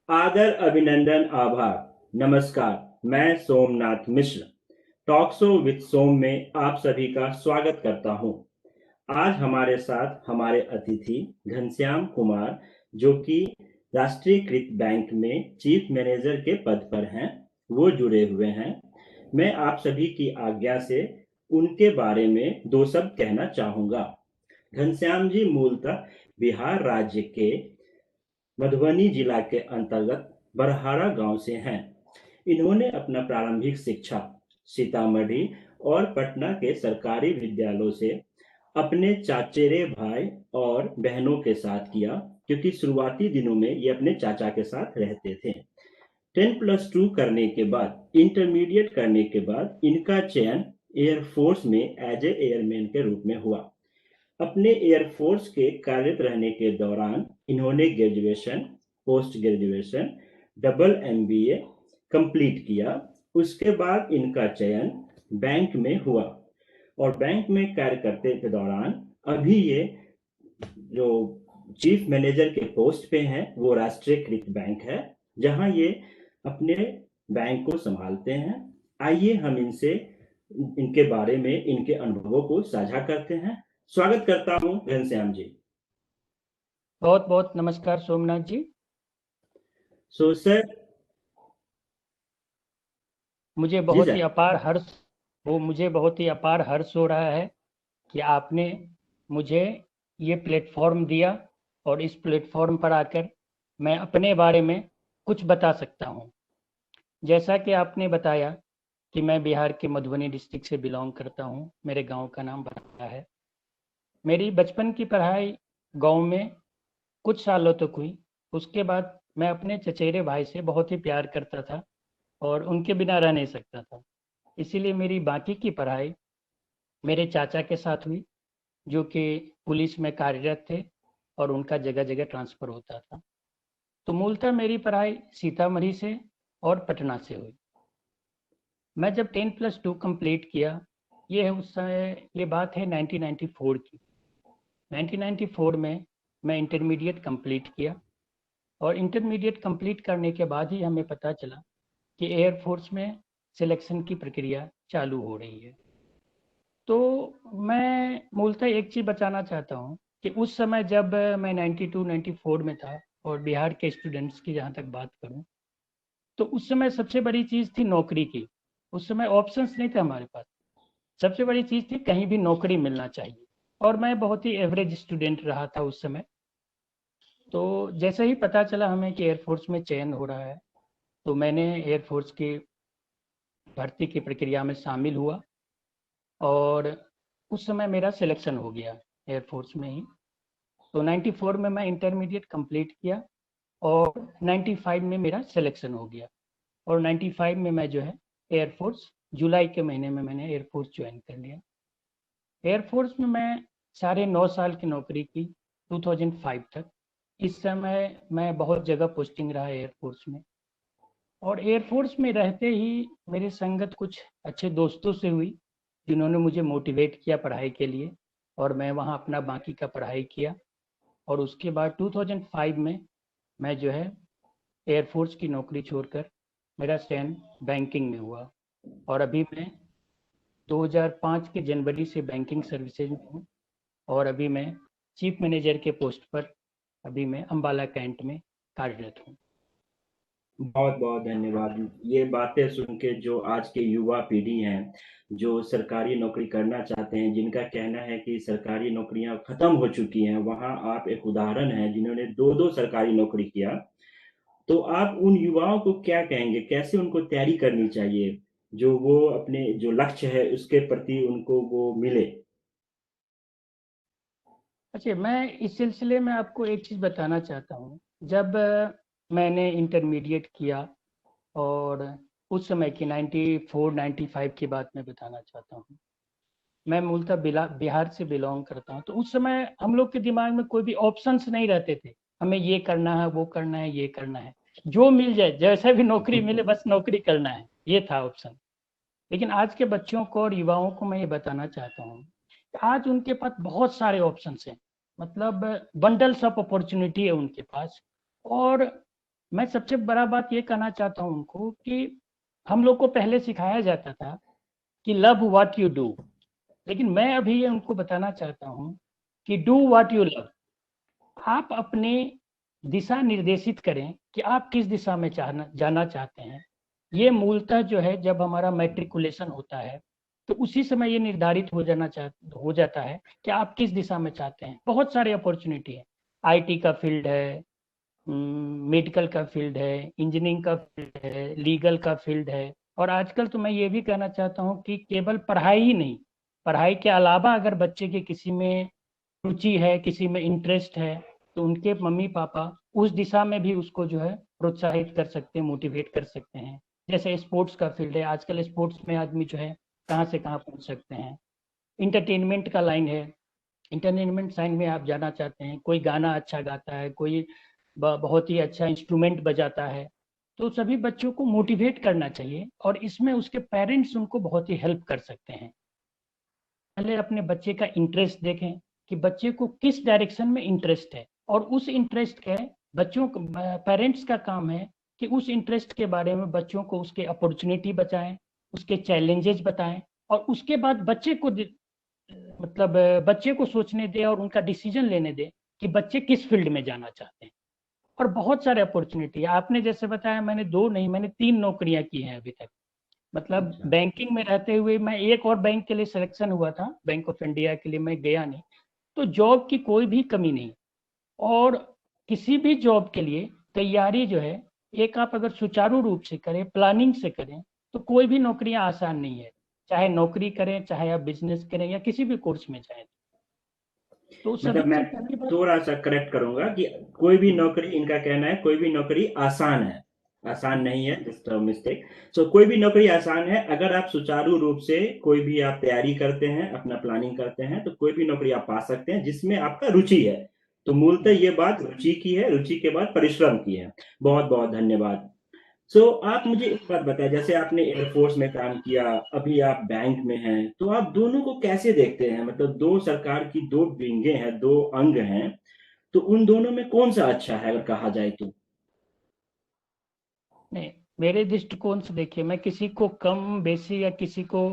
आदर अभिनंदन आभार। नमस्कार, मैं सोमनाथ मिश्र टॉक शो विद सोम में आप सभी का स्वागत करता हूं। आज हमारे साथ हमारे अतिथि घनश्याम कुमार, जो कि राष्ट्रीयकृत बैंक में चीफ मैनेजर के पद पर हैं, वो जुड़े हुए हैं। मैं आप सभी की आज्ञा से उनके बारे में दो शब्द कहना चाहूंगा। घनश्याम जी मूलतः बिहार राज्य के मधुबनी जिला के अंतर्गत बरहारा गांव से हैं। इन्होंने अपना प्रारंभिक शिक्षा सीतामढ़ी और पटना के सरकारी विद्यालयों से अपने चाचेरे भाई और बहनों के साथ किया, क्योंकि शुरुआती दिनों में ये अपने चाचा के साथ रहते थे। 10+2 करने के बाद, इंटरमीडिएट करने के बाद इनका चयन एयरफोर्स में एज ए एयरमैन के रूप में हुआ। अपने एयरफोर्स के कार्यरत रहने के दौरान इन्होंने graduation, post graduation, double MBA complete किया। उसके बाद इनका चयन बैंक में हुआ और बैंक में कार्य करते के दौरान अभी ये जो चीफ मैनेजर के पोस्ट पे हैं वो राष्ट्रीयकृत बैंक है, जहां ये अपने बैंक को संभालते हैं। आइए हम इनसे इनके बारे में, इनके अनुभवों को साझा करते हैं। स्वागत करता हूं घनश्याम जी। बहुत बहुत नमस्कार सोमनाथ जी। सर, मुझे जी बहुत ही सर। अपार हर्ष हो रहा है कि आपने मुझे ये प्लेटफॉर्म दिया और इस प्लेटफॉर्म पर आकर मैं अपने बारे में कुछ बता सकता हूँ। जैसा कि आपने बताया कि मैं बिहार के मधुबनी डिस्ट्रिक्ट से बिलोंग करता हूँ। मेरे गांव का नाम बरहारा है। मेरी बचपन की पढ़ाई गांव में कुछ सालों तक हुई। उसके बाद मैं अपने चचेरे भाई से बहुत ही प्यार करता था और उनके बिना रह नहीं सकता था। इसीलिए मेरी बाकी की पढ़ाई मेरे चाचा के साथ हुई, जो कि पुलिस में कार्यरत थे और उनका जगह जगह ट्रांसफ़र होता था। तो मूलतः मेरी पढ़ाई सीतामढ़ी से और पटना से हुई। मैं जब 10+2 कंप्लीट किया, ये बात है 1994 की। 1994 में मैं इंटरमीडिएट कंप्लीट किया और इंटरमीडिएट कंप्लीट करने के बाद ही हमें पता चला कि एयरफोर्स में सिलेक्शन की प्रक्रिया चालू हो रही है। तो मैं मूलतः एक चीज़ बताना चाहता हूँ कि उस समय जब मैं 92-94 में था और बिहार के स्टूडेंट्स की जहाँ तक बात करूँ, तो उस समय सबसे बड़ी चीज़ थी नौकरी की। उस समय ऑप्शंस नहीं थे हमारे पास। सबसे बड़ी चीज़ थी कहीं भी नौकरी मिलना चाहिए और मैं बहुत ही एवरेज स्टूडेंट रहा था उस समय। तो जैसे ही पता चला हमें कि एयरफोर्स में चयन हो रहा है, तो मैंने एयरफोर्स की भर्ती की प्रक्रिया में शामिल हुआ और उस समय मेरा सिलेक्शन हो गया एयरफोर्स में ही। तो 94 में मैं इंटरमीडिएट कंप्लीट किया और 95 में मेरा सिलेक्शन हो गया और 95 में मैं जो है एयरफोर्स जुलाई के महीने में मैंने एयरफोर्स ज्वाइन कर लिया। एयरफोर्स में मैं 9.5 साल की नौकरी की 2005 तक। इस समय मैं बहुत जगह पोस्टिंग रहा एयरफोर्स में और एयरफोर्स में रहते ही मेरी संगत कुछ अच्छे दोस्तों से हुई, जिन्होंने मुझे मोटिवेट किया पढ़ाई के लिए और मैं वहाँ अपना बाकी का पढ़ाई किया और उसके बाद 2005 में मैं जो है एयरफोर्स की नौकरी छोड़कर मेरा चयन बैंकिंग में हुआ और अभी मैं 2005 के जनवरी से बैंकिंग सर्विसेज में हूँ और अभी मैं चीफ मैनेजर के पोस्ट पर अभी मैं अम्बाला कैंट में कार्यरत हूँ। बहुत बहुत धन्यवाद। ये बातें सुन के जो आज के युवा पीढ़ी हैं, जो सरकारी नौकरी करना चाहते हैं, जिनका कहना है कि सरकारी नौकरियां खत्म हो चुकी हैं, वहां आप एक उदाहरण हैं जिन्होंने दो दो सरकारी नौकरी किया। तो आप उन युवाओं को क्या कहेंगे, कैसे उनको तैयारी करनी चाहिए, जो वो अपने जो लक्ष्य है उसके प्रति उनको वो मिले। अच्छा, मैं इस सिलसिले में आपको एक चीज़ बताना चाहता हूँ। जब मैंने इंटरमीडिएट किया और उस समय की 94-95 की बात मैं बताना चाहता हूँ। मैं मूलतः बिहार से बिलोंग करता हूँ, तो उस समय हम लोग के दिमाग में कोई भी ऑप्शंस नहीं रहते थे। हमें ये करना है, वो करना है, ये करना है। जो मिल जाए, जैसा भी नौकरी मिले, बस नौकरी करना है, ये था ऑप्शन। लेकिन आज के बच्चों को और युवाओं को मैं ये बताना चाहता हूँ कि आज उनके पास बहुत सारे ऑप्शंस हैं। मतलब बंडल्स ऑफ अपॉर्चुनिटी है उनके पास और मैं सबसे बड़ा बात ये कहना चाहता हूँ उनको कि हम लोग को पहले सिखाया जाता था कि लव व्हाट यू डू, लेकिन मैं अभी ये उनको बताना चाहता हूँ कि डू व्हाट यू लव। आप अपने दिशा निर्देशित करें कि आप किस दिशा में जाना चाहते हैं। ये मूलतः जो है जब हमारा मैट्रिकुलेशन होता है तो उसी समय ये निर्धारित हो जाता है कि आप किस दिशा में चाहते हैं। बहुत सारे अपॉर्चुनिटी है, आईटी का फील्ड है, मेडिकल का फील्ड है, इंजीनियरिंग का फील्ड है, लीगल का फील्ड है। और आजकल तो मैं ये भी कहना चाहता हूँ कि केवल पढ़ाई ही नहीं, पढ़ाई के अलावा अगर बच्चे के किसी में रुचि है, किसी में इंटरेस्ट है, तो उनके मम्मी पापा उस दिशा में भी उसको जो है प्रोत्साहित कर सकते हैं, मोटिवेट कर सकते हैं। जैसे स्पोर्ट्स का फील्ड है, आजकल स्पोर्ट्स में आदमी जो है कहाँ से कहाँ पहुँच सकते हैं। इंटरटेनमेंट का लाइन है, इंटरटेनमेंट लाइन में आप जाना चाहते हैं, कोई गाना अच्छा गाता है, कोई बहुत ही अच्छा इंस्ट्रूमेंट बजाता है, तो सभी बच्चों को मोटिवेट करना चाहिए और इसमें उसके पेरेंट्स उनको बहुत ही हेल्प कर सकते हैं। पहले अपने बच्चे का इंटरेस्ट देखें कि बच्चे को किस डायरेक्शन में इंटरेस्ट है, और उस इंटरेस्ट के बच्चों पेरेंट्स का काम है कि उस इंटरेस्ट के बारे में बच्चों को उसके अपॉर्चुनिटी बताएं, उसके चैलेंजेस बताएं, और उसके बाद मतलब बच्चे को सोचने दे और उनका डिसीजन लेने दे कि बच्चे किस फील्ड में जाना चाहते हैं। और बहुत सारे अपॉर्चुनिटी है, आपने जैसे बताया, मैंने 2 नहीं, मैंने 3 नौकरियां की हैं अभी तक। मतलब अच्छा। बैंकिंग में रहते हुए मैं एक और बैंक के लिए सिलेक्शन हुआ था, बैंक ऑफ इंडिया के लिए, मैं गया नहीं। तो जॉब की कोई भी कमी नहीं, और किसी भी जॉब के लिए तैयारी जो है, एक आप अगर सुचारू रूप से करें, प्लानिंग से करें, तो कोई भी नौकरियां आसान नहीं है। चाहे नौकरी करें, चाहे आप बिजनेस करें, या किसी भी कोर्स में जाएं, तो मतलब सभी मैं से पहली बात। थोड़ा सा करेक्ट करूंगा कि कोई भी नौकरी, इनका कहना है कोई भी नौकरी आसान है, आसान नहीं है, जस्ट मिस्टेक। सो कोई भी नौकरी आसान है अगर आप सुचारू रूप से कोई भी आप तैयारी करते हैं, अपना प्लानिंग करते हैं, तो कोई भी नौकरी आप पा सकते हैं जिसमें आपका रुचि है। तो मूलतः ये बात रुचि की है, रुचि के बाद परिश्रम की है। बहुत बहुत धन्यवाद। आप मुझे एक बात बताएं, जैसे आपने एयरफोर्स में काम किया, अभी आप बैंक में हैं, तो आप दोनों को कैसे देखते हैं? मतलब दो सरकार की दो विंगे हैं, दो अंग हैं, तो उन दोनों में कौन सा अच्छा है अगर कहा जाए तो? नहीं, मेरे दृष्टिकोण से देखिए, मैं किसी को कम बेसी या किसी को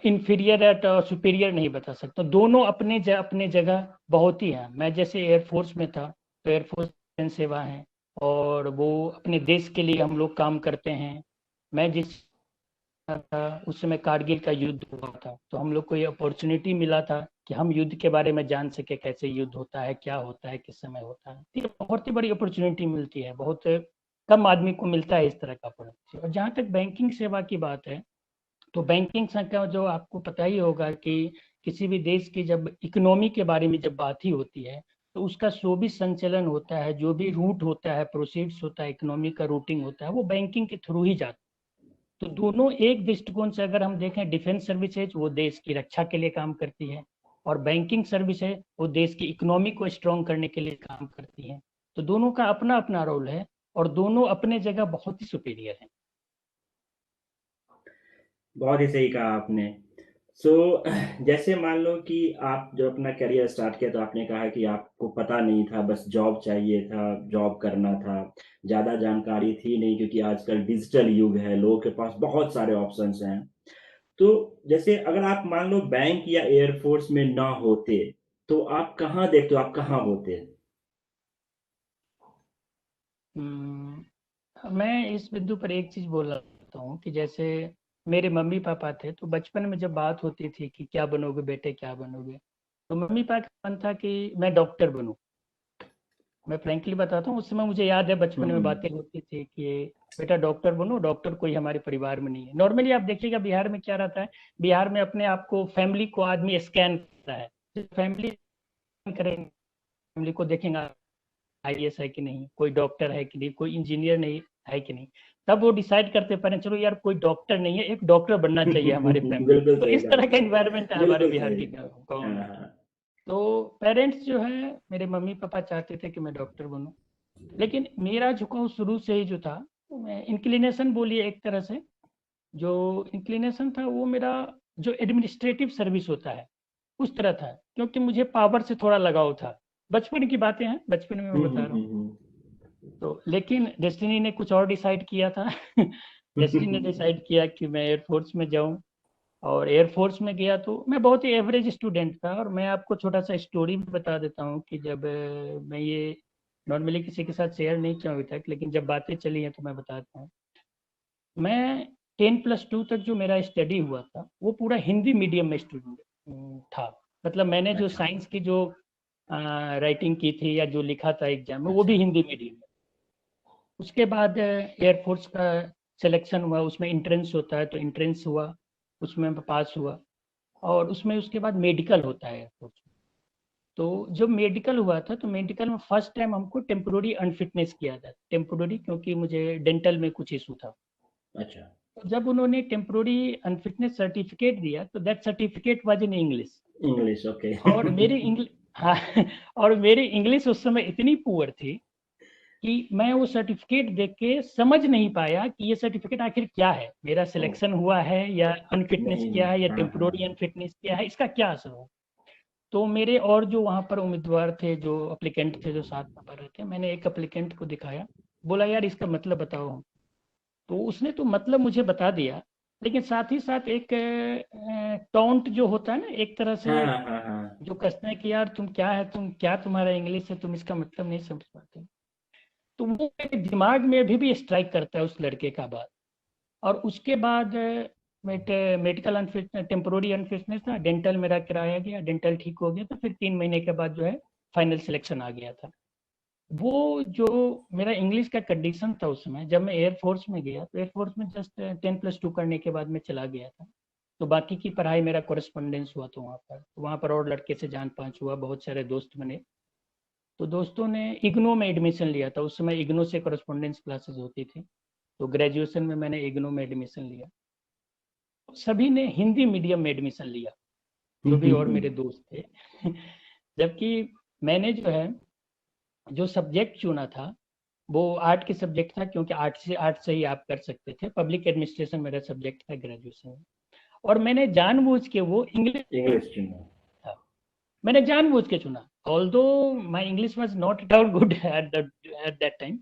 इंफीरियर या सुपीरियर नहीं बता सकता। दोनों अपने जगह बहुत ही हैं। मैं जैसे एयरफोर्स में था, तो एयरफोर्स सेवा है, और वो अपने देश के लिए हम लोग काम करते हैं। मैं जिस था उस समय कारगिल का युद्ध हुआ था, तो हम लोग को ये अपॉर्चुनिटी मिला था कि हम युद्ध के बारे में जान सके, कैसे युद्ध होता है, क्या होता है, किस समय होता है। ये बहुत ही बड़ी अपॉर्चुनिटी मिलती है, बहुत कम आदमी को मिलता है इस तरह का अपॉर्चुनिटी। और जहाँ तक बैंकिंग सेवा की बात है, तो बैंकिंग संख्या जो आपको पता ही होगा कि किसी भी देश की जब इकोनॉमी के बारे में जब बात ही होती है, तो उसका जो भी संचालन होता है, जो भी रूट होता है, प्रोसीड्स होता है, इकोनॉमी का रूटिंग होता है, वो बैंकिंग के थ्रू ही जाता है। तो दोनों एक दृष्टिकोण से अगर हम देखें, डिफेंस सर्विसेज वो देश की रक्षा के लिए काम करती है, और बैंकिंग सर्विस है वो देश की इकोनॉमी को स्ट्रॉन्ग करने के लिए काम करती है। तो दोनों का अपना अपना रोल है, और दोनों अपने जगह बहुत ही सुपीरियर है। बहुत ही सही कहा आपने। सो जैसे मान लो कि आप जो अपना करियर स्टार्ट किया, तो आपने कहा कि आपको पता नहीं था, बस जॉब चाहिए था, जॉब करना था, ज्यादा जानकारी थी नहीं, क्योंकि आजकल डिजिटल युग है, लोगों के पास बहुत सारे ऑप्शंस हैं। तो जैसे अगर आप मान लो बैंक या एयरफोर्स में ना होते, तो आप कहाँ देखते हो, आप कहाँ होते? मैं इस बिंदु पर एक चीज बोलना चाहता हूँ कि जैसे मेरे मम्मी पापा थे, तो बचपन में जब बात होती थी कि क्या बनोगे बेटे, क्या बनोगे, तो मम्मी पापा का मन था कि मैं डॉक्टर बनूं। मैं फ्रैंकली बताता हूँ, उस समय मुझे याद है बचपन में हम्म। बातें होती थी कि बेटा डॉक्टर बनो, डॉक्टर कोई हमारे परिवार में नहीं है। नॉर्मली आप देखिएगा बिहार में क्या रहता है, बिहार में अपने आप को, फैमिली को आदमी स्कैन करता है। फैमिली करेंगे, फैमिली को देखेंगे आईएएस है कि नहीं, कोई डॉक्टर है कि नहीं, कोई इंजीनियर नहीं है कि नहीं, तब वो डिसाइड करते पर चलो यार कोई डॉक्टर नहीं है, एक डॉक्टर बनना चाहिए हमारे फैमिली में। बिल्कुल तो सही इस कहा तरह का आपने। इन्वायरमेंट है हमारे बिल्कुल बिहार सही। की हाँ गवर्नमेंट। हाँ। तो पेरेंट्स जो है, मेरे मम्मी पापा चाहते थे कि मैं डॉक्टर बनूं, लेकिन मेरा झुकाव शुरू से ही जो था, मैं इंक्लिनेशन बोलिए एक तरह से, जो इंक्लिनेशन था वो मेरा, जो एडमिनिस्ट्रेटिव सर्विस होता है उस तरह था, क्योंकि मुझे पावर से थोड़ा लगाव था। बचपन की बातें हैं, बचपन में मैं बता रहा हूँ। हम्म। तो लेकिन डेस्टिनी ने कुछ और डिसाइड किया था। डेस्टिनी ने डिसाइड किया कि मैं एयरफोर्स में जाऊं, और एयरफोर्स में गया तो मैं बहुत ही एवरेज स्टूडेंट था। और मैं आपको छोटा सा स्टोरी भी बता देता हूँ कि जब मैं ये नॉर्मली किसी के साथ शेयर नहीं किया अभी तक, लेकिन जब बातें चली हैं तो मैं बताता हूँ। मैं 10+2 तक जो मेरा स्टडी हुआ था वो पूरा हिंदी मीडियम में स्टूडेंट था। मतलब मैंने जो अच्छा। साइंस की जो राइटिंग की थी या जो लिखा था एग्जाम में, वो अच्छा। भी हिंदी मीडियम में। उसके बाद एयरफोर्स का सिलेक्शन हुआ, उसमें एंट्रेंस होता है, तो एंट्रेंस हुआ, उसमें मैं पास हुआ। और उसमें उसके बाद मेडिकल होता है एयरफोर्स में। तो जब मेडिकल हुआ था तो मेडिकल में फर्स्ट टाइम हमको टेम्पोररी अनफिटनेस किया था। टेम्पोररी क्योंकि मुझे डेंटल में कुछ इशू था। अच्छा। तो जब उन्होंने टेम्पोररी अनफिटनेस सर्टिफिकेट दिया तो that certificate was in English. English, okay. और मेरी इंग्लिश, हाँ, और मेरी इंग्लिश उस समय इतनी पुअर थी कि मैं वो सर्टिफिकेट देख के समझ नहीं पाया कि ये सर्टिफिकेट आखिर क्या है, मेरा ओ, सिलेक्शन हुआ है या अनफिटनेस नहीं क्या नहीं, है या हाँ हाँ। टेम्पोररी अनफिटनेस क्या है, इसका क्या असर हो। तो मेरे और जो वहाँ पर उम्मीदवार थे, जो अप्लीकेंट थे, जो साथ में पढ़ रहे थे, मैंने एक अप्लीकेंट को दिखाया, बोला यार इसका मतलब बताओ। तो उसने तो मतलब मुझे बता दिया, लेकिन साथ ही साथ एक टोंट जो होता है ना, एक तरह से हाँ हाँ हाँ हाँ। जो कसते हैं कि यार तुम क्या है, तुम क्या, तुम्हारा इंग्लिश है, तुम इसका मतलब नहीं समझ पाते। तो वो मेरे दिमाग में अभी भी स्ट्राइक करता है उस लड़के का बात। और उसके बाद मेडिकल अनफिटनेस, टेम्पोररी अनफिटनेस था, डेंटल मेरा कराया गया, डेंटल ठीक हो गया, तो फिर 3 महीने के बाद जो है फाइनल सिलेक्शन आ गया था। वो जो मेरा इंग्लिश का कंडीशन था उस समय, जब मैं एयरफोर्स में गया तो एयरफोर्स में जस्ट 10+2 करने के बाद मैं चला गया था। तो बाकी की पढ़ाई मेरा कोरेस्पोंडेंस हुआ, तो वहाँ पर और लड़के से जान पहचान हुआ, बहुत सारे दोस्त बने। तो दोस्तों ने इग्नो में एडमिशन लिया था, उस समय इग्नो से कोरेस्पोंडेंस क्लासेस होती थी। तो ग्रेजुएशन में मैंने इग्नो में एडमिशन लिया। सभी ने हिंदी मीडियम में एडमिशन लिया, जो भी और मेरे दोस्त थे। जबकि मैंने जो है जो सब्जेक्ट चुना था वो आर्ट के सब्जेक्ट था, क्योंकि आर्ट से ही आप कर सकते थे। पब्लिक एडमिनिस्ट्रेशन मेरा सब्जेक्ट था ग्रेजुएशन में। और मैंने जानबूझ के वो इंग्लिश इंग्लिश चुना। था, मैंने जानबूझ के चुना। Although my English was not at all good at that time,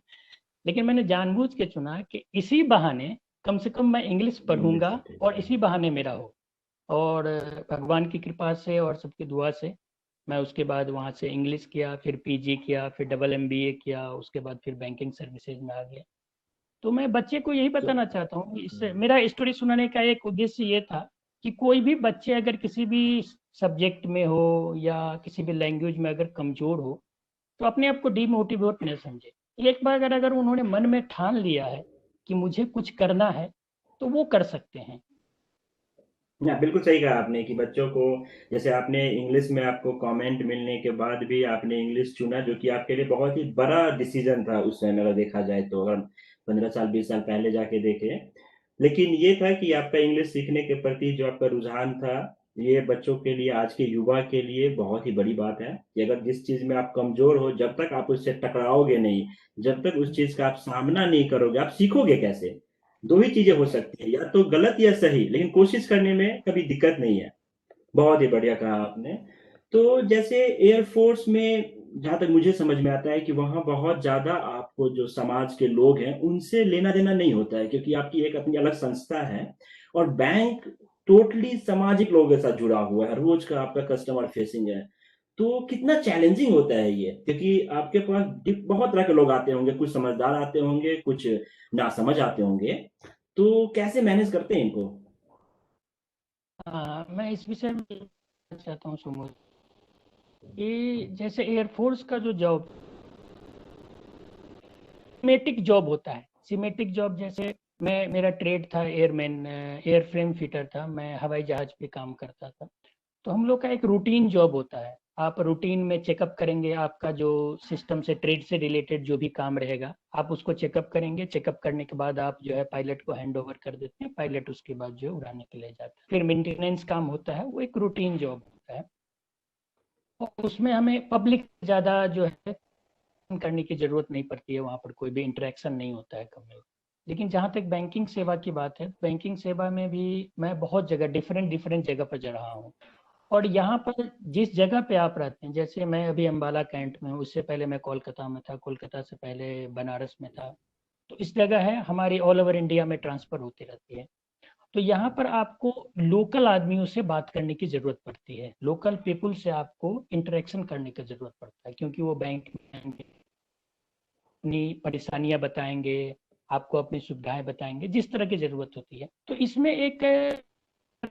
लेकिन मैंने जानबूझ के चुना कि इसी बहाने कम से कम मैं इंग्लिश इंग्लिश पढ़ूंगा, से ठीक और है। इसी बहाने मेरा हो। और भगवान की कृपा से और सबकी दुआ से मैं उसके बाद वहाँ से इंग्लिश किया, फिर पीजी किया, फिर डबल एमबीए किया, उसके बाद फिर बैंकिंग सर्विसेज में आ गया। तो मैं बच्चे को यही तो बताना चाहता हूँ, इससे मेरा स्टोरी सुनाने का एक उद्देश्य ये था कि कोई भी बच्चे अगर किसी भी सब्जेक्ट में हो या किसी भी लैंग्वेज में अगर कमजोर हो, तो अपने आप को डीमोटिवेट न समझे। एक बार अगर अगर उन्होंने मन में ठान लिया है कि मुझे कुछ करना है, तो वो कर सकते हैं। हाँ, बिल्कुल सही कहा आपने कि बच्चों को, जैसे आपने इंग्लिश में आपको कमेंट मिलने के बाद भी आपने इंग्लिश चुना, जो कि आपके लिए बहुत ही बड़ा डिसीजन था उस समय अगर देखा जाए तो, अगर 15 साल 20 साल पहले जाके देखे। लेकिन ये था कि आपका इंग्लिश सीखने के प्रति जो आपका रुझान था, ये बच्चों के लिए, आज के युवा के लिए बहुत ही बड़ी बात है कि अगर जिस चीज में आप कमजोर हो, जब तक आप उससे टकराओगे नहीं, जब तक उस चीज का आप सामना नहीं करोगे, आप सीखोगे कैसे। दो ही चीजें हो सकती है, या तो गलत या सही, लेकिन कोशिश करने में कभी दिक्कत नहीं है। बहुत ही बढ़िया कहा आपने। तो जैसे एयरफोर्स में, जहां तक मुझे समझ में आता है कि वहां बहुत ज्यादा आपको जो समाज के लोग हैं उनसे लेना देना नहीं होता है, क्योंकि आपकी एक अपनी अलग संस्था है। और बैंक टोटली सामाजिक लोगों के साथ जुड़ा हुआ है, रोज का आपका कस्टमर फेसिंग है। तो कितना चैलेंजिंग होता है ये, क्योंकि आपके पास बहुत तरह के लोग आते होंगे, कुछ समझदार आते होंगे, कुछ ना समझ आते होंगे। तो कैसे मैनेज करते हैं इनको? हाँ, मैं इस विषय में कहना चाहता हूँ सुमोद, कि जैसे एयरफोर्स का जो जॉब सिमेटिक जॉब होता है, सिमेटिक जॉब जैसे मैं, मेरा ट्रेड था एयरमैन, एयरफ्रेम फिटर था, मैं हवाई जहाज पे काम करता था। तो हम लोग का एक रूटीन जॉब होता है। आप रूटीन में चेकअप करेंगे, आपका जो सिस्टम से, ट्रेड से रिलेटेड जो भी काम रहेगा, आप उसको चेकअप करेंगे। चेकअप करने के बाद आप जो है पायलट को हैंड ओवर कर देते हैं, पायलट उसके बाद जो है उड़ाने के लिए जाता है। फिर मेंटेनेंस काम होता है, वो एक रूटीन जॉब होता है। और उसमें हमें पब्लिक ज़्यादा जो है करने की ज़रूरत नहीं पड़ती है, वहाँ पर कोई भी इंटरेक्शन नहीं होता है कम। लेकिन जहाँ तक बैंकिंग सेवा की बात है, बैंकिंग सेवा में भी मैं बहुत जगह डिफरेंट डिफरेंट जगह पर जा रहा हूँ। और यहाँ पर जिस जगह पे आप रहते हैं, जैसे मैं अभी अम्बाला कैंट में हूँ, उससे पहले मैं कोलकाता में था, कोलकाता से पहले बनारस में था। तो इस जगह है, हमारी ऑल ओवर इंडिया में ट्रांसफ़र होती रहती है। तो यहाँ पर आपको लोकल आदमियों से बात करने की ज़रूरत पड़ती है, लोकल पीपल से आपको इंटरेक्शन करने की ज़रूरत पड़ता है, क्योंकि वो बैंक में आएँगे, अपनी परेशानियाँ बताएँगे, आपको अपनी सुविधाएँ बताएँगे, जिस तरह की ज़रूरत होती है। तो इसमें एक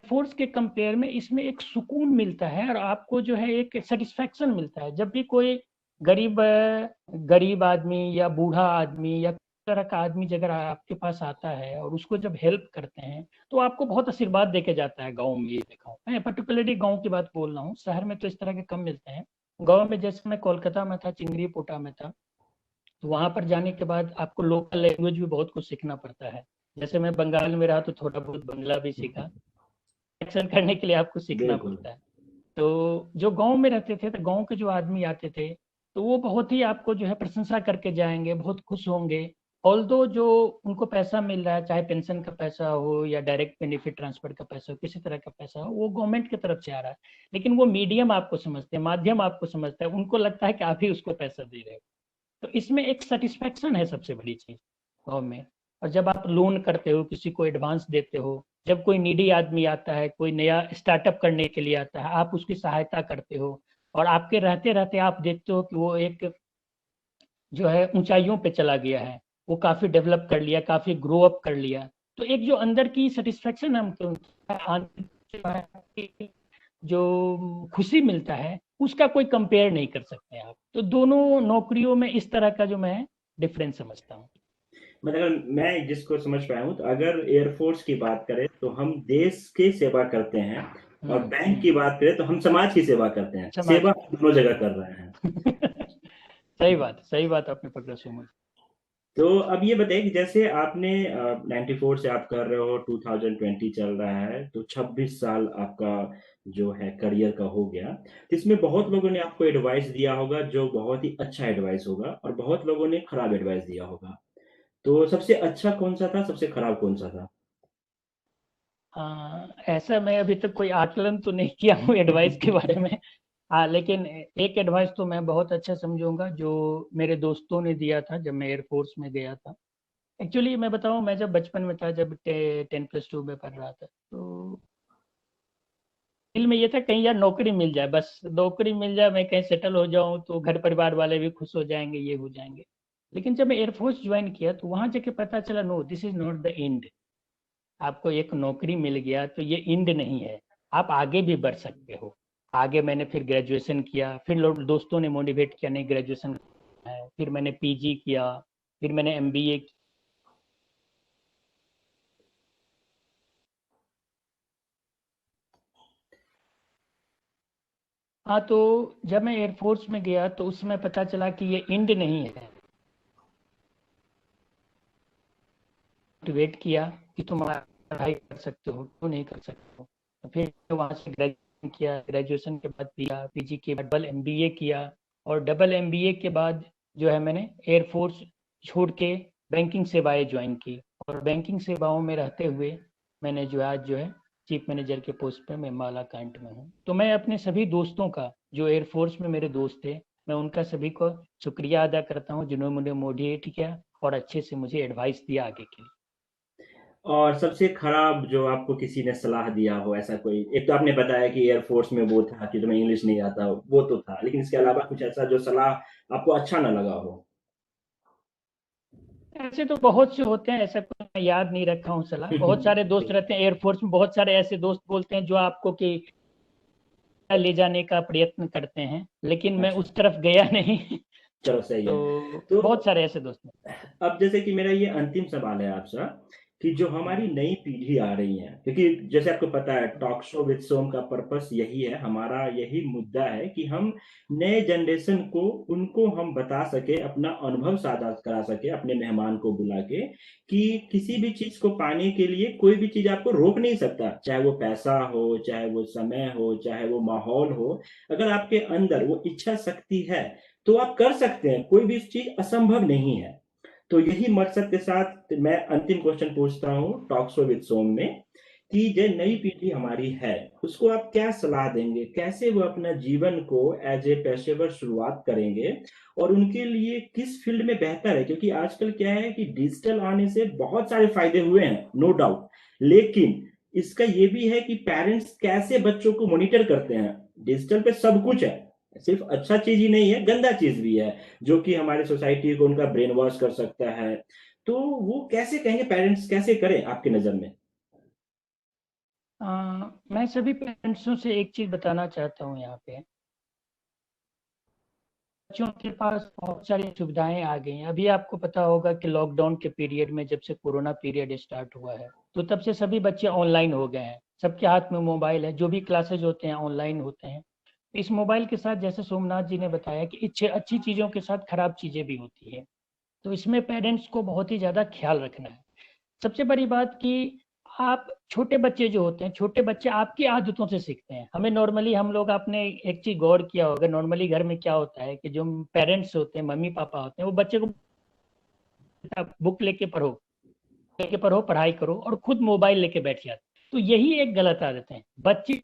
फोर्स के कंपेयर में इसमें एक सुकून मिलता है और आपको जो है एक सेटिस्फैक्शन मिलता है। जब भी कोई गरीब गरीब आदमी या बूढ़ा आदमी या तरह का आदमी अगर आपके पास आता है और उसको जब हेल्प करते हैं, तो आपको बहुत आशीर्वाद देके जाता है। गाँव में ये देखा हूँ मैं, पर्टिकुलरली गाँव की बात बोल रहा हूँ, शहर में तो इस तरह के कम मिलते हैं। गाँव में जैसे मैं कोलकाता में था, चिंगरीपोटा में था, तो वहाँ पर जाने के बाद आपको लोकल लैंग्वेज भी बहुत कुछ सीखना पड़ता है। जैसे मैं बंगाल में रहा तो थोड़ा बहुत बंगला भी सीखा, एक्शन करने के लिए आपको सीखना बिल्कुल। पड़ता है। तो जो गाँव में रहते थे, तो गाँव के जो आदमी आते थे, तो वो बहुत ही आपको जो है प्रशंसा करके जाएँगे, बहुत खुश होंगे। ऑल्दो जो उनको पैसा मिल रहा है, चाहे पेंशन का पैसा हो या डायरेक्ट बेनिफिट ट्रांसफर का पैसा हो, किसी तरह का पैसा हो, वो गवर्नमेंट की तरफ से आ रहा है। लेकिन वो मीडियम आपको समझते हैं, माध्यम आपको समझता है, उनको लगता है कि आप ही उसको पैसा दे रहे हो। तो इसमें एक सेटिस्फैक्शन है सबसे बड़ी चीज़ गाँव में। और जब आप लोन करते हो, किसी को एडवांस देते हो, जब कोई नीडी आदमी आता है, कोई नया स्टार्टअप करने के लिए आता है, आप उसकी सहायता करते हो और आपके रहते-रहते आप देखते हो कि वो एक जो है ऊँचाइयों पे चला गया है, वो काफ़ी डेवलप कर लिया, काफ़ी ग्रो अप कर लिया। तो एक जो अंदर की सैटिस्फैक्शन हमको जो खुशी मिलता है, उसका कोई कंपेयर नहीं कर सकते आप। तो दोनों नौकरियों में इस तरह का जो मैं डिफरेंस समझता हूँ। मतलब अगर मैं जिसको समझ पाया हूँ, तो अगर एयरफोर्स की बात करें तो हम देश की सेवा करते हैं, और बैंक की बात करें तो हम समाज की सेवा करते हैं। समाज सेवा हम दोनों जगह कर रहे हैं। सही बात आपने पकड़ा सुमन। तो अब ये बताइए कि जैसे आपने 94 से आप कर रहे हो, 2020 चल रहा है, तो 26 साल आपका जो है करियर का हो गया। तो इसमें बहुत लोगों ने आपको एडवाइस दिया होगा, जो बहुत ही अच्छा एडवाइस होगा, और बहुत लोगों ने खराब एडवाइस दिया होगा। तो सबसे अच्छा कौन सा था, सबसे खराब कौन सा था? हाँ, ऐसा मैं अभी तक कोई आकलन तो नहीं किया हूँ एडवाइस के बारे में। हाँ, लेकिन एक एडवाइस तो मैं बहुत अच्छा समझूंगा जो मेरे दोस्तों ने दिया था जब मैं एयरफोर्स में गया था। एक्चुअली मैं बताऊं, मैं जब बचपन में था, जब 10+2 में पढ़ रहा था, तो दिल में ये था कहीं यार नौकरी मिल जाए, बस नौकरी मिल जाए, मैं कहीं सेटल हो जाऊं तो घर परिवार वाले भी खुश हो जाएंगे, ये हो जाएंगे। लेकिन जब मैं एयरफोर्स ज्वाइन किया तो वहां जाके पता चला, no, this is not the end. आपको एक नौकरी मिल गया तो ये एंड नहीं है, आप आगे भी बढ़ सकते हो। आगे मैंने फिर ग्रेजुएशन किया, फिर लोग दोस्तों ने मोटिवेट किया, नहीं ग्रेजुएशन है, फिर मैंने पीजी किया, फिर मैंने एमबीए। हाँ, तो जब मैं एयरफोर्स में गया तो उसमें पता चला कि ये एंड नहीं है। मोटिवेट किया कि तुम पढ़ाई कर सकते हो, क्यों नहीं कर सकते हो। तो फिर वहाँ से ग्रेजुएशन किया, ग्रेजुएशन के बाद किया पीजी के बाद डबल एमबीए किया, और डबल एमबीए के बाद जो है मैंने एयरफोर्स छोड़ के बैंकिंग सेवाएं ज्वाइन की, और बैंकिंग सेवाओं में रहते हुए मैंने जो आज जो है चीफ मैनेजर के पोस्ट पे मैं माला कैंट में हूँ। तो मैं अपने सभी दोस्तों का, जो एयरफोर्स में मेरे दोस्त थे, मैं उनका सभी को शुक्रिया अदा करता हूँ जिन्होंने मुझे मोटिवेट किया और अच्छे से मुझे एडवाइस दिया आगे के लिए। और सबसे खराब जो आपको किसी ने सलाह दिया हो, ऐसा कोई? एक तो आपने बताया कि एयरफोर्स में वो था कि तुम्हें इंग्लिश नहीं आता, वो तो था, लेकिन इसके अलावा कुछ ऐसा जो सलाह आपको अच्छा ना लगा हो? ऐसे तो बहुत से होते हैं, ऐसा कुछ मैं याद नहीं रखा हूँ सलाह। बहुत सारे दोस्त रहते हैं एयरफोर्स में, बहुत सारे ऐसे दोस्त बोलते हैं जो आपको कि ले जाने का प्रयत्न करते हैं, लेकिन मैं अच्छा, उस तरफ गया नहीं। चलो सही है। तो तो बहुत सारे ऐसे दोस्त हैं। अब जैसे कि मेरा ये अंतिम सवाल है आपसे, कि जो हमारी नई पीढ़ी आ रही है, क्योंकि जैसे आपको पता है टॉक शो विद सोम का पर्पस यही है, हमारा यही मुद्दा है कि हम नए जनरेशन को, उनको हम बता सके, अपना अनुभव साझा करा सके अपने मेहमान को बुला के, कि किसी भी चीज को पाने के लिए कोई भी चीज आपको रोक नहीं सकता, चाहे वो पैसा हो, चाहे वो समय हो, चाहे वो माहौल हो। अगर आपके अंदर वो इच्छा शक्ति है तो आप कर सकते हैं, कोई भी चीज असंभव नहीं है। तो यही मकसद के साथ मैं अंतिम क्वेश्चन पूछता हूँ टॉक शो विद सोम में, कि जो नई पीढ़ी हमारी है उसको आप क्या सलाह देंगे, कैसे वो अपना जीवन को एज ए पेशेवर शुरुआत करेंगे और उनके लिए किस फील्ड में बेहतर है? क्योंकि आजकल क्या है कि डिजिटल आने से बहुत सारे फायदे हुए हैं, नो डाउट, लेकिन इसका ये भी है कि पेरेंट्स कैसे बच्चों को मॉनिटर करते हैं। डिजिटल पे सब कुछ है, सिर्फ अच्छा चीज ही नहीं है, गंदा चीज भी है, जो कि हमारे सोसाइटी को उनका ब्रेन वॉश कर सकता है। तो वो कैसे कहेंगे, पेरेंट्स कैसे करें आपकी नजर में? मैं सभी पेरेंट्सों से एक चीज बताना चाहता हूँ यहाँ पे। बच्चों के पास बहुत सारी सुविधाएं आ गई हैं। अभी आपको पता होगा कि लॉकडाउन के पीरियड में, जब से कोरोना पीरियड स्टार्ट हुआ है, तो तब से सभी बच्चे ऑनलाइन हो गए हैं। सबके हाथ में मोबाइल है, जो भी क्लासेज होते हैं ऑनलाइन होते हैं। इस मोबाइल के साथ, जैसे सोमनाथ जी ने बताया, कि अच्छे अच्छी चीज़ों के साथ खराब चीज़ें भी होती है। तो इसमें पेरेंट्स को बहुत ही ज़्यादा ख्याल रखना है। सबसे बड़ी बात कि आप, छोटे बच्चे जो होते हैं, छोटे बच्चे आपकी आदतों से सीखते हैं। हमें नॉर्मली, हम लोग, आपने एक चीज गौर किया होगा, नॉर्मली घर में क्या होता है कि जो पेरेंट्स होते हैं, मम्मी पापा होते हैं, वो बच्चे को बुक लेके पढ़ो, पढ़ाई करो, और खुद मोबाइल लेके बैठ जाते। तो यही एक गलत आदत है। बच्चे,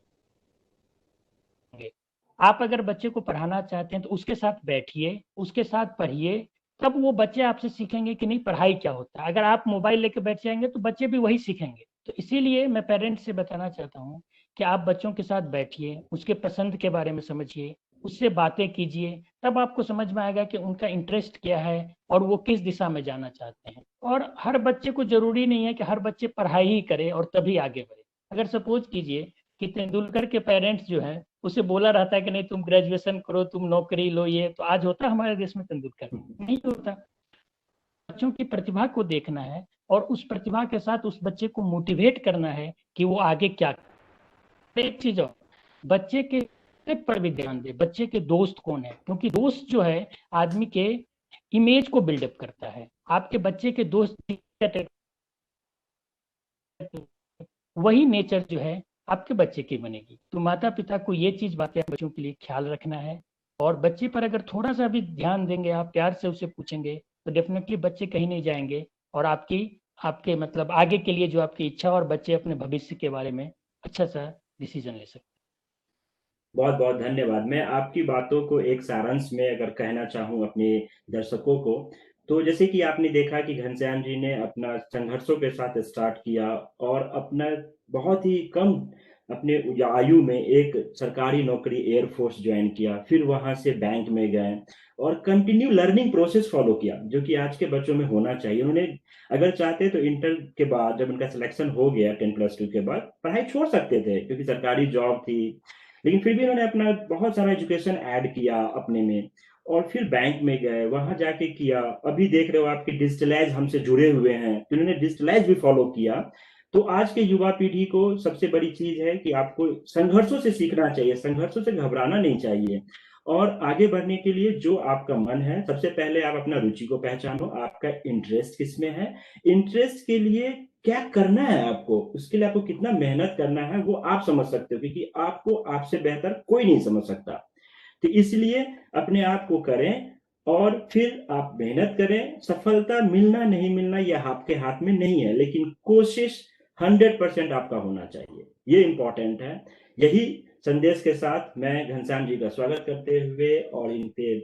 आप अगर बच्चे को पढ़ाना चाहते हैं तो उसके साथ बैठिए, उसके साथ पढ़िए, तब वो बच्चे आपसे सीखेंगे कि नहीं, पढ़ाई क्या होता है। अगर आप मोबाइल लेके बैठ जाएंगे तो बच्चे भी वही सीखेंगे। तो इसीलिए मैं पेरेंट्स से बताना चाहता हूँ कि आप बच्चों के साथ बैठिए, उसके पसंद के बारे में समझिए, उससे बातें कीजिए, तब आपको समझ में आएगा कि उनका इंटरेस्ट क्या है और वो किस दिशा में जाना चाहते हैं। और हर बच्चे को, जरूरी नहीं है कि हर बच्चे पढ़ाई ही करे और तभी आगे बढ़े। अगर सपोज कीजिए कि तेंदुलकर के पेरेंट्स जो है, उसे बोला रहता है कि नहीं, तुम ग्रेजुएशन करो, तुम नौकरी लो, ये तो आज होता हमारे देश में तेंदुलकर? नहीं होता। बच्चों की प्रतिभा को देखना है और उस प्रतिभा के साथ उस बच्चे को मोटिवेट करना है कि वो आगे क्या करे। एक चीज और, बच्चे के पर भी ध्यान दे, बच्चे के दोस्त कौन है, क्योंकि दोस्त जो है आदमी के इमेज को बिल्डअप करता है। आपके बच्चे के दोस्त, वही नेचर जो है आपके बच्चे की बनेगी। तो माता पिता को ये चीज, बातें, बच्चों के लिए ख्याल रखना है। और बच्चे पर अगर थोड़ा सा भी ध्यान देंगे, आप प्यार से उसे पूछेंगे, तो डेफिनेटली बच्चे कहीं नहीं जाएंगे। और आपके मतलब आगे के लिए जो आपकी इच्छा, और बच्चे अपने भविष्य के बारे में अच्छा सा डिसीजन ले सकते बहुत बहुत धन्यवाद। मैं आपकी बातों को एक सारांश में अगर कहना चाहूँ अपने दर्शकों को, तो जैसे कि आपने देखा कि घनश्याम जी ने अपना संघर्षों के साथ स्टार्ट किया और अपना बहुत ही कम अपने आयु में एक सरकारी नौकरी एयरफोर्स ज्वाइन किया, फिर वहां से बैंक में गए और कंटिन्यू लर्निंग प्रोसेस फॉलो किया, जो कि आज के बच्चों में होना चाहिए। उन्होंने अगर चाहते तो इंटर के बाद, जब उनका सिलेक्शन हो गया 10+2 के बाद, पढ़ाई छोड़ सकते थे क्योंकि सरकारी जॉब थी, लेकिन फिर भी उन्होंने अपना बहुत सारा एजुकेशन ऐड किया अपने में और फिर बैंक में गए, वहां जाके किया। अभी देख रहे हो आपके डिजिटलाइज हमसे जुड़े हुए हैं, तो उन्होंने डिजिटलाइज भी फॉलो किया। तो आज के युवा पीढ़ी को सबसे बड़ी चीज है कि आपको संघर्षों से सीखना चाहिए, संघर्षों से घबराना नहीं चाहिए। और आगे बढ़ने के लिए जो आपका मन है, सबसे पहले आप अपना रुचि को पहचानो, आपका इंटरेस्ट किसमें है, इंटरेस्ट के लिए क्या करना है आपको, उसके लिए आपको कितना मेहनत करना है वो आप समझ सकते हो, क्योंकि आपको आपसे बेहतर कोई नहीं समझ सकता। तो इसलिए अपने आप को करें और फिर आप मेहनत करें। सफलता मिलना नहीं मिलना यह आपके हाथ में नहीं है, लेकिन कोशिश 100% आपका होना चाहिए, ये इंपॉर्टेंट है। यही संदेश के साथ मैं घनश्याम जी का स्वागत करते हुए और इनके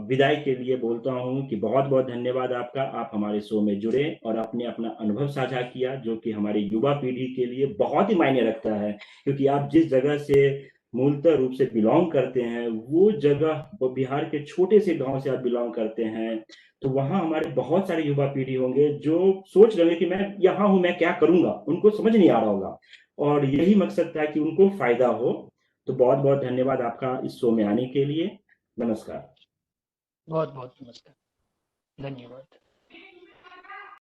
विदाई के लिए बोलता हूं कि बहुत बहुत धन्यवाद आपका। आप हमारे शो में जुड़े और आपने अपना अनुभव साझा किया, जो कि हमारी युवा पीढ़ी के लिए बहुत ही मायने रखता है, क्योंकि आप जिस जगह से मूलतः रूप से बिलोंग करते हैं, वो जगह, वो बिहार के छोटे से गांव से आप बिलोंग करते हैं, तो वहां हमारे बहुत सारे युवा पीढ़ी होंगे जो सोच रहे हैं कि मैं यहाँ हूं, मैं क्या करूंगा, उनको समझ नहीं आ रहा होगा, और यही मकसद था कि उनको फायदा हो। तो बहुत बहुत धन्यवाद आपका इस शो में आने के लिए। नमस्कार। हैं। बहुत बहुत नमस्कार, धन्यवाद।